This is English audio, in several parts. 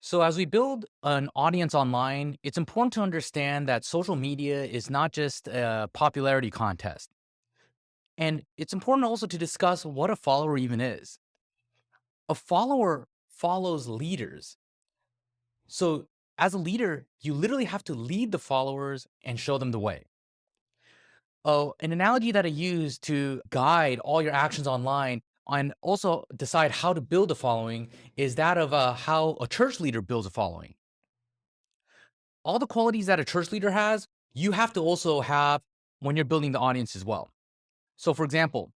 So, as we build an audience online, it's important to understand that social media is not just a popularity contest. And it's important also to discuss what a follower even is. A follower follows leaders. So, as a leader, you literally have to lead the followers and show them the way. Oh, an analogy that I use to guide all your actions online and also decide how to build a following is that of how a church leader builds a following. All the qualities that a church leader has, you have to also have when you're building the audience as well. So, for example,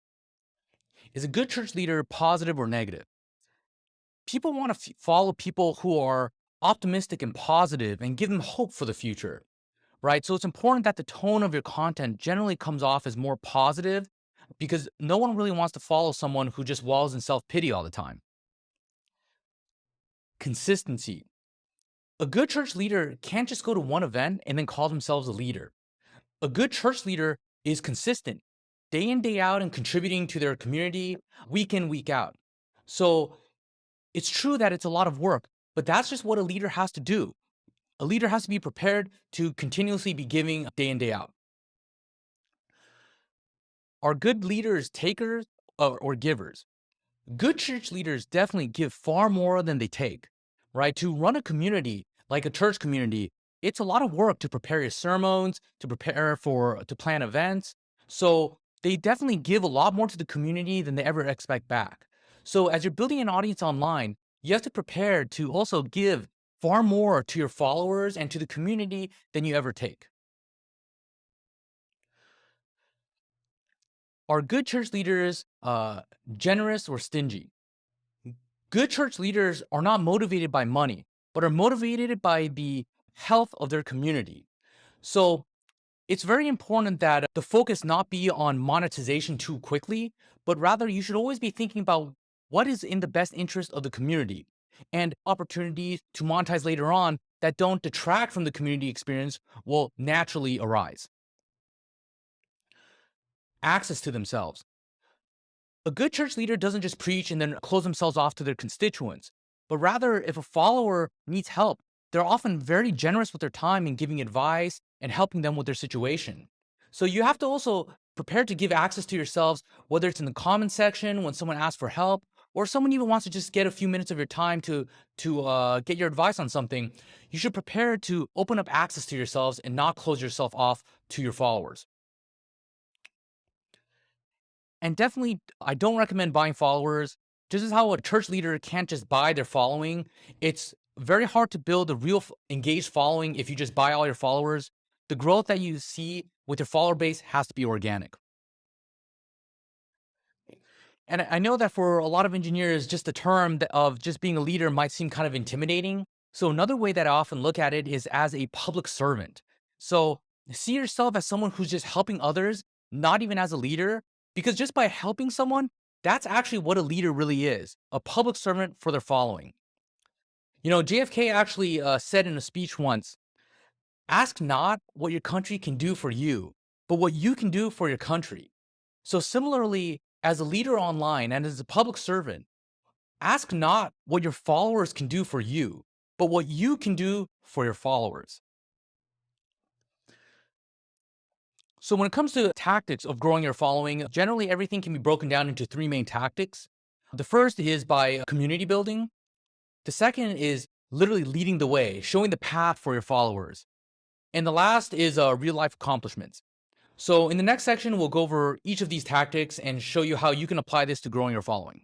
is a good church leader positive or negative? People want to follow people who are optimistic and positive and give them hope for the future, right? So, it's important that the tone of your content generally comes off as more positive because no one really wants to follow someone who just wallows in self pity all the time. Consistency. A good church leader can't just go to one event and then call themselves a leader. A good church leader is consistent, day in, day out, and contributing to their community week in, week out. So it's true that it's a lot of work, but that's just what a leader has to do. A leader has to be prepared to continuously be giving day in, day out. Are good leaders takers or givers? Good church leaders definitely give far more than they take, right? To run a community like a church community, it's a lot of work to prepare your sermons, to plan events. So they definitely give a lot more to the community than they ever expect back. So as you're building an audience online, you have to prepare to also give far more to your followers and to the community than you ever take. Are good church leaders generous or stingy? Good church leaders are not motivated by money, but are motivated by the health of their community. So it's very important that the focus not be on monetization too quickly, but rather you should always be thinking about what is in the best interest of the community and opportunities to monetize later on that don't detract from the community experience will naturally arise. Access to themselves. A good church leader doesn't just preach and then close themselves off to their constituents, but rather, if a follower needs help, they're often very generous with their time in giving advice and helping them with their situation. So you have to also prepare to give access to yourselves, whether it's in the comment section when someone asks for help, or someone even wants to just get a few minutes of your time to get your advice on something. You should prepare to open up access to yourselves and not close yourself off to your followers. And definitely, I don't recommend buying followers. Just as how a church leader can't just buy their following, it's very hard to build a real engaged following if you just buy all your followers. The growth that you see with your follower base has to be organic. And I know that for a lot of engineers, just the term of just being a leader might seem kind of intimidating. So another way that I often look at it is as a public servant. So see yourself as someone who's just helping others, not even as a leader, because just by helping someone, that's actually what a leader really is, a public servant for their following. JFK actually said in a speech once, ask not what your country can do for you, but what you can do for your country. So similarly, as a leader online and as a public servant, ask not what your followers can do for you, but what you can do for your followers. So when it comes to tactics of growing your following, generally everything can be broken down into three main tactics. The first is by community building. The second is literally leading the way, showing the path for your followers. And the last is real life accomplishments. So in the next section, we'll go over each of these tactics and show you how you can apply this to growing your following.